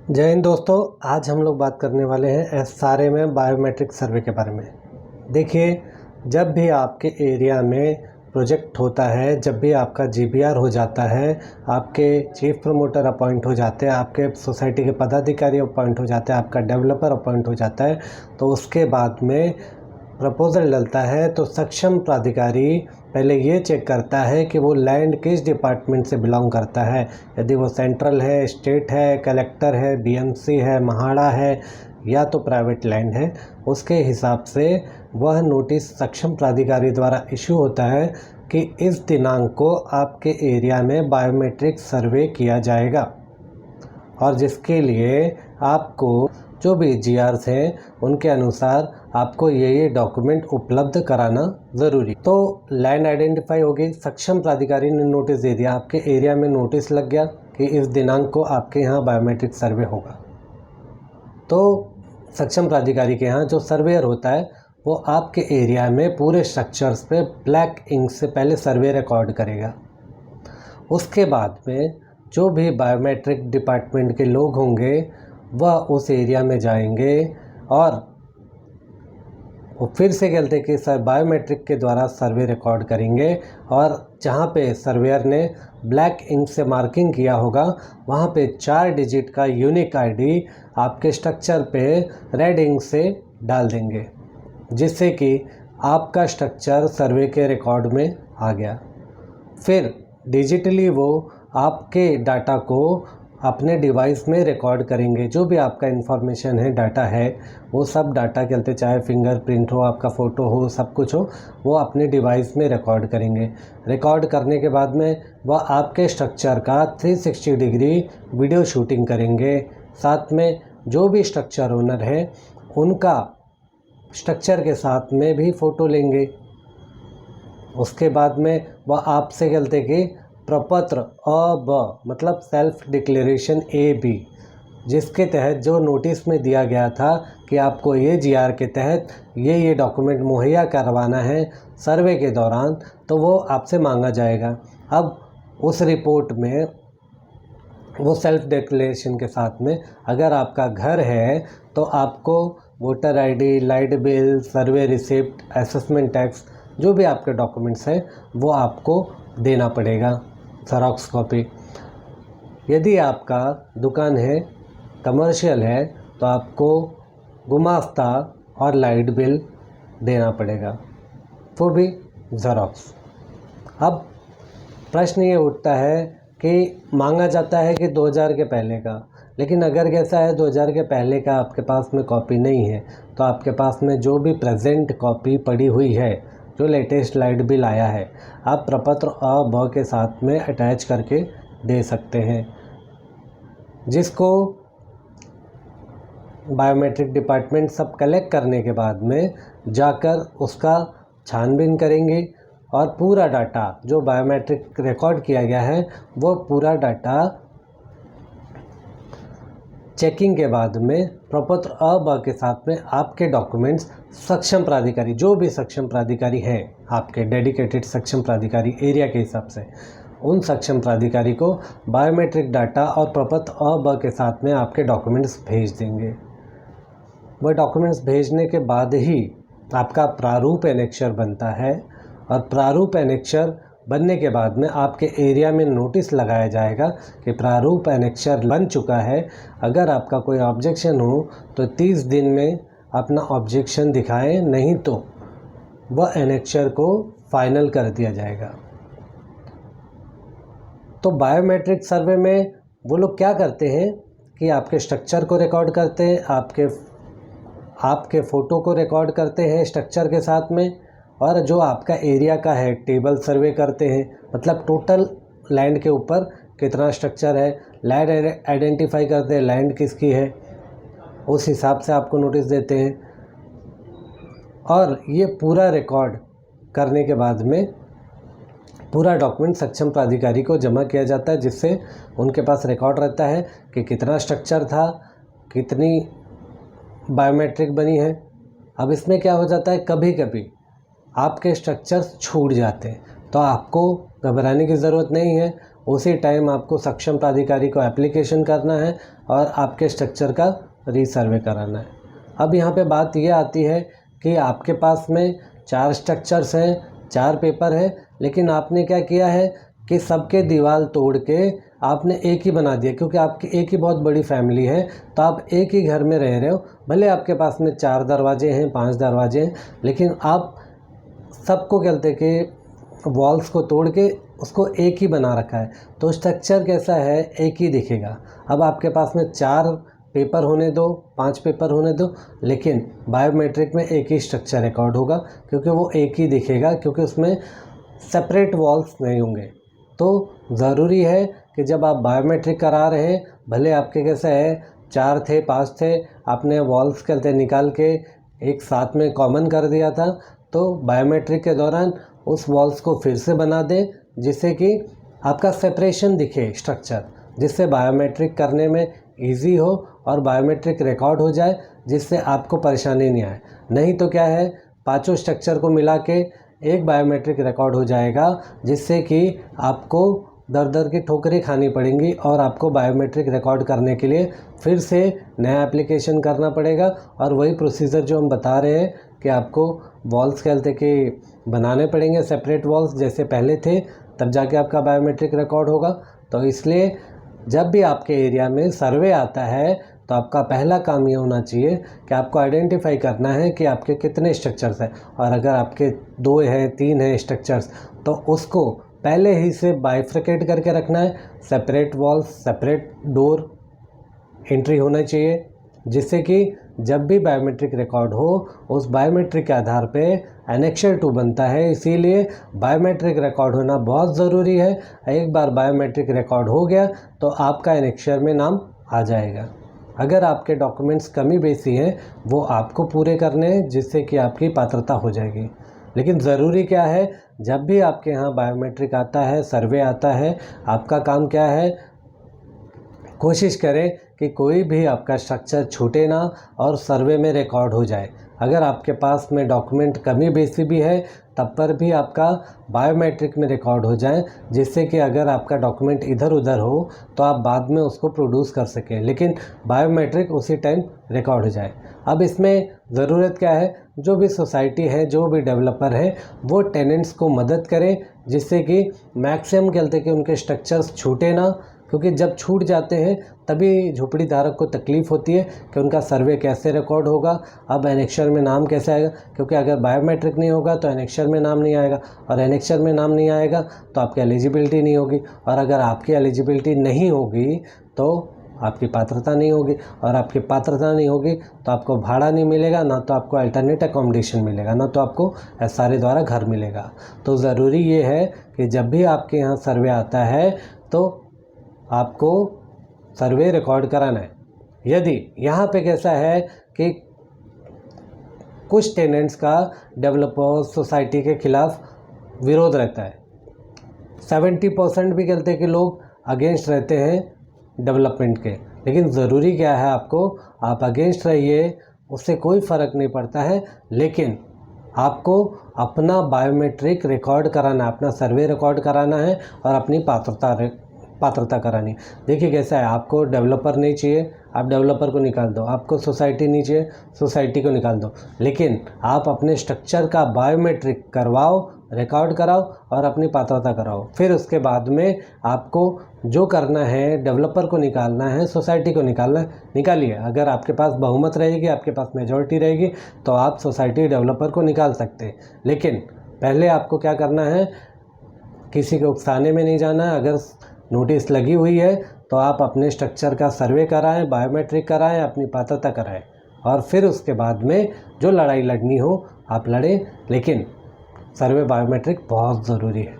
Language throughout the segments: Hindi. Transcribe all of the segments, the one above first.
जय हिंद दोस्तों। आज हम लोग बात करने वाले हैं एसआरए में बायोमेट्रिक सर्वे के बारे में। देखिए, जब भी आपके एरिया में प्रोजेक्ट होता है, जब भी आपका जीबीआर हो जाता है, आपके चीफ प्रमोटर अपॉइंट हो जाते हैं, आपके सोसाइटी के पदाधिकारी अपॉइंट हो जाते हैं, आपका डेवलपर अपॉइंट हो जाता है, तो उसके बाद में प्रपोज़ल डलता है तो सक्षम प्राधिकारी पहले ये चेक करता है कि वो लैंड किस डिपार्टमेंट से बिलोंग करता है। यदि वो सेंट्रल है, स्टेट है, कलेक्टर है, बीएमसी है, महाड़ा है या तो प्राइवेट लैंड है, उसके हिसाब से वह नोटिस सक्षम प्राधिकारी द्वारा इशू होता है कि इस दिनांक को आपके एरिया में बायोमेट्रिक सर्वे किया जाएगा और जिसके लिए आपको जो भी जीआर्स हैं उनके अनुसार आपको ये डॉक्यूमेंट उपलब्ध कराना ज़रूरी। तो लैंड आइडेंटिफाई हो गई, सक्षम प्राधिकारी ने नोटिस दे दिया, आपके एरिया में नोटिस लग गया कि इस दिनांक को आपके यहाँ बायोमेट्रिक सर्वे होगा। तो सक्षम प्राधिकारी के यहाँ जो सर्वेयर होता है वो आपके एरिया में पूरे स्ट्रक्चर्स पे ब्लैक इंक से पहले सर्वे रिकॉर्ड करेगा। उसके बाद में जो भी बायोमेट्रिक डिपार्टमेंट के लोग होंगे वह उस एरिया में जाएंगे और वो फिर से कहते कि सर बायोमेट्रिक के द्वारा सर्वे रिकॉर्ड करेंगे और जहाँ पे सर्वेयर ने ब्लैक इंक से मार्किंग किया होगा वहाँ पे 4 डिजिट का यूनिक आईडी आपके स्ट्रक्चर पे रेड इंक से डाल देंगे, जिससे कि आपका स्ट्रक्चर सर्वे के रिकॉर्ड में आ गया। फिर डिजिटली वो आपके डाटा को अपने डिवाइस में रिकॉर्ड करेंगे। जो भी आपका इन्फॉर्मेशन है, डाटा है, वो सब डाटा कहते, चाहे फिंगरप्रिंट हो, आपका फ़ोटो हो, सब कुछ हो, वो अपने डिवाइस में रिकॉर्ड करेंगे। रिकॉर्ड करने के बाद में वह आपके स्ट्रक्चर का 360 डिग्री वीडियो शूटिंग करेंगे। साथ में जो भी स्ट्रक्चर ओनर है उनका स्ट्रक्चर के साथ में भी फ़ोटो लेंगे। उसके बाद में वह आपसे कहते कि प्रपत्र अब मतलब सेल्फ डिक्लेरेशन AB, जिसके तहत जो नोटिस में दिया गया था कि आपको ये जीआर के तहत ये डॉक्यूमेंट मुहैया करवाना है सर्वे के दौरान, तो वो आपसे मांगा जाएगा। अब उस रिपोर्ट में वो सेल्फ डिक्लेरेशन के साथ में अगर आपका घर है तो आपको वोटर आईडी, लाइट बिल, सर्वे रिसिप्ट, असेसमेंट टैक्स, जो भी आपके डॉक्यूमेंट्स हैं वो आपको देना पड़ेगा, ज़ेरॉक्स कॉपी। यदि आपका दुकान है, कमर्शियल है, तो आपको गुमास्ता और लाइट बिल देना पड़ेगा, वो भी ज़ेरॉक्स। अब प्रश्न ये उठता है कि मांगा जाता है कि 2000 के पहले का, लेकिन अगर कैसा है 2000 के पहले का आपके पास में कॉपी नहीं है तो आपके पास में जो भी प्रेजेंट कॉपी पड़ी हुई है, जो लेटेस्ट लाइट बिल आया है, आप प्रपत्र अ ब के साथ में अटैच करके दे सकते हैं, जिसको बायोमेट्रिक डिपार्टमेंट सब कलेक्ट करने के बाद में जाकर उसका छानबीन करेंगे और पूरा डाटा जो बायोमेट्रिक रिकॉर्ड किया गया है वो पूरा डाटा चेकिंग के बाद में प्रपत्र अ ब के साथ में आपके डॉक्यूमेंट्स सक्षम प्राधिकारी, जो भी सक्षम प्राधिकारी हैं आपके डेडिकेटेड सक्षम प्राधिकारी एरिया के हिसाब से, उन सक्षम प्राधिकारी को बायोमेट्रिक डाटा और प्रपत्र अ ब के साथ में आपके डॉक्यूमेंट्स भेज देंगे। वह डॉक्यूमेंट्स भेजने के बाद ही आपका प्रारूप एनेक्चर बनता है और प्रारूप एनेक्चर बनने के बाद में आपके एरिया में नोटिस लगाया जाएगा कि प्रारूप एनेक्चर बन चुका है। अगर आपका कोई ऑब्जेक्शन हो तो 30 दिन में अपना ऑब्जेक्शन दिखाएं, नहीं तो वह एनेक्चर को फाइनल कर दिया जाएगा। तो बायोमेट्रिक सर्वे में वो लोग क्या करते हैं कि आपके स्ट्रक्चर को रिकॉर्ड करते हैं, आपके फ़ोटो को रिकॉर्ड करते हैं स्ट्रक्चर के साथ में, और जो आपका एरिया का है टेबल सर्वे करते हैं, मतलब टोटल लैंड के ऊपर कितना स्ट्रक्चर है, लैंड आइडेंटिफाई करते हैं, लैंड किसकी है, उस हिसाब से आपको नोटिस देते हैं। और ये पूरा रिकॉर्ड करने के बाद में पूरा डॉक्यूमेंट सक्षम प्राधिकारी को जमा किया जाता है, जिससे उनके पास रिकॉर्ड रहता है कि कितना स्ट्रक्चर था, कितनी बायोमेट्रिक बनी है। अब इसमें क्या हो जाता है, कभी कभी आपके स्ट्रक्चर्स छूट जाते हैं तो आपको घबराने की ज़रूरत नहीं है। उसी टाइम आपको सक्षम प्राधिकारी को एप्लीकेशन करना है और आपके स्ट्रक्चर का रीसर्वे कराना है। अब यहाँ पे बात ये आती है कि आपके पास में 4 स्ट्रक्चर्स हैं, 4 पेपर है, लेकिन आपने क्या किया है कि सबके दीवार तोड़ के आपने एक ही बना दिया, क्योंकि आपकी एक ही बहुत बड़ी फैमिली है, तो आप एक ही घर में रह रहे हो। भले आपके पास में 4 दरवाजे हैं, 5 दरवाजे हैं, लेकिन आप सबको कहते हैं कि वॉल्स को तोड़ के उसको एक ही बना रखा है, तो स्ट्रक्चर कैसा है, एक ही दिखेगा। अब आपके पास में 4 पेपर होने दो, 5 पेपर होने दो, लेकिन बायोमेट्रिक में एक ही स्ट्रक्चर रिकॉर्ड होगा, क्योंकि वो एक ही दिखेगा, क्योंकि उसमें सेपरेट वॉल्स नहीं होंगे। तो ज़रूरी है कि जब आप बायोमेट्रिक करा रहे हैं, भले आपके कैसे है 4 थे, 5 थे, आपने वॉल्स कहते निकाल के एक साथ में कॉमन कर दिया था, तो बायोमेट्रिक के दौरान उस वॉल्स को फिर से बना दें, जिससे कि आपका सेपरेशन दिखे स्ट्रक्चर, जिससे बायोमेट्रिक करने में इजी हो और बायोमेट्रिक रिकॉर्ड हो जाए, जिससे आपको परेशानी नहीं आए। नहीं तो क्या है, 5 स्ट्रक्चर को मिला के एक बायोमेट्रिक रिकॉर्ड हो जाएगा, जिससे कि आपको दर दर की ठोकरें खानी पड़ेंगी और आपको बायोमेट्रिक रिकॉर्ड करने के लिए फिर से नया एप्लीकेशन करना पड़ेगा। और वही प्रोसीजर जो हम बता रहे हैं कि आपको वॉल्स कहते कि बनाने पड़ेंगे सेपरेट वॉल्स, जैसे पहले थे, तब जाके आपका बायोमेट्रिक रिकॉर्ड होगा। तो इसलिए जब भी आपके एरिया में सर्वे आता है, तो आपका पहला काम ये होना चाहिए कि आपको आइडेंटिफाई करना है कि आपके कितने स्ट्रक्चर्स हैं, और अगर आपके 2 हैं, 3 हैं स्ट्रक्चर्स, तो उसको पहले ही से बाइफ्रिकेट करके रखना है। Separate walls, separate door entry होना चाहिए, जिससे कि जब भी बायोमेट्रिक रिकॉर्ड हो, उस बायोमेट्रिक के आधार पे एनेक्सर 2 बनता है। इसीलिए बायोमेट्रिक रिकॉर्ड होना बहुत ज़रूरी है। एक बार बायोमेट्रिक रिकॉर्ड हो गया तो आपका एनेक्सर में नाम आ जाएगा। अगर आपके डॉक्यूमेंट्स कमी बेसी हैं, वो आपको पूरे करने हैं, जिससे कि आपकी पात्रता हो जाएगी। लेकिन ज़रूरी क्या है, जब भी आपके यहाँ बायोमेट्रिक आता है, सर्वे आता है, आपका काम क्या है, कोशिश करें कि कोई भी आपका स्ट्रक्चर छूटे ना और सर्वे में रिकॉर्ड हो जाए। अगर आपके पास में डॉक्यूमेंट कमी बेसी भी है, तब पर भी आपका बायोमेट्रिक में रिकॉर्ड हो जाए, जिससे कि अगर आपका डॉक्यूमेंट इधर उधर हो तो आप बाद में उसको प्रोड्यूस कर सकें, लेकिन बायोमेट्रिक उसी टाइम रिकॉर्ड हो जाए। अब इसमें ज़रूरत क्या है, जो भी सोसाइटी है, जो भी डेवलपर है, वो टेनेंट्स को मदद करें, जिससे कि मैक्सिमम कहते हैं कि उनके स्ट्रक्चर्स छूटे ना, क्योंकि जब छूट जाते हैं तभी झोपड़ी धारक को तकलीफ़ होती है कि उनका सर्वे कैसे रिकॉर्ड होगा, अब एनेक्सर में नाम कैसे आएगा। क्योंकि अगर बायोमेट्रिक नहीं होगा तो एनेक्सर में नाम नहीं आएगा, और एनेक्सर में नाम नहीं आएगा तो आपकी एलिजिबिलिटी नहीं होगी, और अगर आपकी एलिजिबिलिटी नहीं होगी तो आपकी पात्रता नहीं होगी, और आपकी पात्रता नहीं होगी तो आपको भाड़ा नहीं मिलेगा, ना तो आपको अल्टरनेट अकोमोडेशन मिलेगा, ना तो आपको एसआरए द्वारा घर मिलेगा। तो ज़रूरी ये है कि जब भी आपके यहाँ सर्वे आता है तो आपको सर्वे रिकॉर्ड कराना है। यदि यहाँ पे कैसा है कि कुछ टेनेंट्स का डेवलपर सोसाइटी के खिलाफ विरोध रहता है, 70% भी कहते हैं कि लोग अगेंस्ट रहते हैं डेवलपमेंट के, लेकिन ज़रूरी क्या है, आपको आप अगेंस्ट रहिए, उससे कोई फ़र्क नहीं पड़ता है, लेकिन आपको अपना बायोमेट्रिक रिकॉर्ड कराना, अपना सर्वे रिकॉर्ड कराना है और अपनी पात्रता करानी। देखिए कैसा है, आपको डेवलपर नहीं चाहिए, आप डेवलपर को निकाल दो, आपको सोसाइटी नहीं चाहिए, सोसाइटी को निकाल दो, लेकिन आप अपने स्ट्रक्चर का बायोमेट्रिक करवाओ, रिकॉर्ड कराओ और अपनी पात्रता कराओ। फिर उसके बाद में आपको जो करना है, डेवलपर को निकालना है, सोसाइटी को निकालना है, निकालिए। अगर आपके पास बहुमत रहेगी, आपके पास मेजॉरिटी रहेगी, तो आप सोसाइटी डेवलपर को निकाल सकते हैं। लेकिन पहले आपको क्या करना है, किसी को उकसाने में नहीं जाना है। अगर नोटिस लगी हुई है तो आप अपने स्ट्रक्चर का सर्वे कराएं, बायोमेट्रिक कराएं, अपनी पात्रता कराएं, और फिर उसके बाद में जो लड़ाई लड़नी हो आप लड़ें, लेकिन सर्वे बायोमेट्रिक बहुत ज़रूरी है।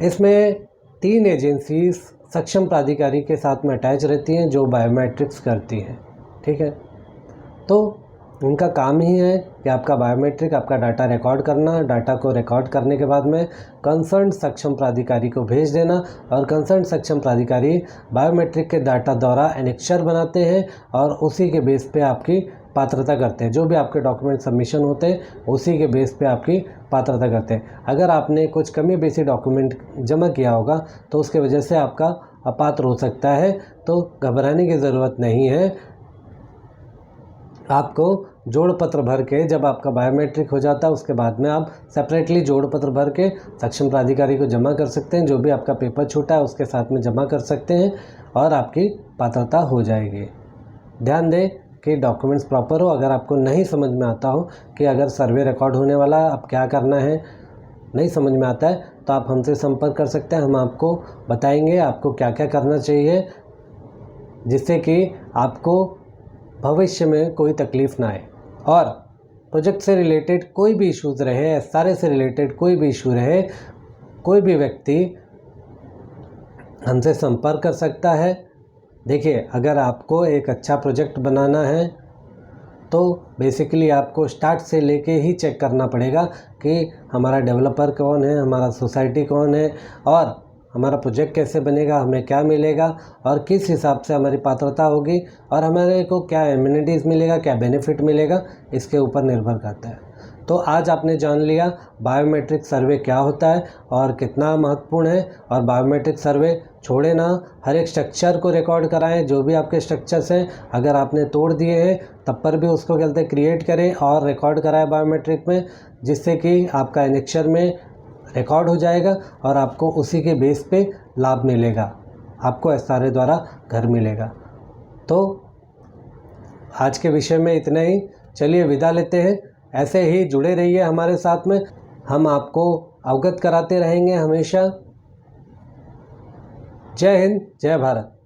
इसमें 3 एजेंसीज सक्षम प्राधिकारी के साथ में अटैच रहती हैं जो बायोमेट्रिक्स करती हैं, ठीक है। तो उनका काम ही है कि आपका बायोमेट्रिक, आपका डाटा रिकॉर्ड करना, डाटा को रिकॉर्ड करने के बाद में कंसर्न सक्षम प्राधिकारी को भेज देना, और कंसर्न सक्षम प्राधिकारी बायोमेट्रिक के डाटा द्वारा एनेक्चर बनाते हैं और उसी के बेस पे आपकी पात्रता करते हैं। जो भी आपके डॉक्यूमेंट सबमिशन होते हैं उसी के बेस पे आपकी पात्रता करते हैं। अगर आपने कुछ कमी बेसी डॉक्यूमेंट जमा किया होगा तो उसके वजह से आपका अपात्र हो सकता है, तो घबराने की ज़रूरत नहीं है। आपको जोड़ पत्र भर के, जब आपका बायोमेट्रिक हो जाता है उसके बाद में आप सेपरेटली जोड़ पत्र भर के सक्षम प्राधिकारी को जमा कर सकते हैं। जो भी आपका पेपर छूटा है उसके साथ में जमा कर सकते हैं और आपकी पात्रता हो जाएगी। ध्यान दें कि डॉक्यूमेंट्स प्रॉपर हो। अगर आपको नहीं समझ में आता हो कि अगर सर्वे रिकॉर्ड होने वाला है अब क्या करना है, नहीं समझ में आता है, तो आप हमसे संपर्क कर सकते हैं। हम आपको बताएंगे आपको क्या क्या करना चाहिए, जिससे कि आपको भविष्य में कोई तकलीफ़ ना आए। और प्रोजेक्ट से रिलेटेड कोई भी इश्यूज़ रहे, SRA से रिलेटेड कोई भी इशू रहे, कोई भी व्यक्ति हमसे संपर्क कर सकता है। देखिए, अगर आपको एक अच्छा प्रोजेक्ट बनाना है तो बेसिकली आपको स्टार्ट से लेके ही चेक करना पड़ेगा कि हमारा डेवलपर कौन है, हमारा सोसाइटी कौन है, और हमारा प्रोजेक्ट कैसे बनेगा, हमें क्या मिलेगा और किस हिसाब से हमारी पात्रता होगी और हमारे को क्या एमिनिटीज़ मिलेगा, क्या बेनिफिट मिलेगा, इसके ऊपर निर्भर करता है। तो आज आपने जान लिया बायोमेट्रिक सर्वे क्या होता है और कितना महत्वपूर्ण है। और बायोमेट्रिक सर्वे छोड़े ना, हर एक स्ट्रक्चर को रिकॉर्ड कराएं। जो भी आपके स्ट्रक्चर्स हैं, अगर आपने तोड़ दिए हैं तब पर भी उसको क्या कहते हैं क्रिएट करें और रिकॉर्ड कराएं बायोमेट्रिक में, जिससे कि आपका एनेक्चर में रिकॉर्ड हो जाएगा और आपको उसी के बेस पे लाभ मिलेगा, आपको SRA द्वारा घर मिलेगा। तो आज के विषय में इतना ही, चलिए विदा लेते हैं। ऐसे ही जुड़े रहिए हमारे साथ में, हम आपको अवगत कराते रहेंगे हमेशा। जय हिंद, जय भारत।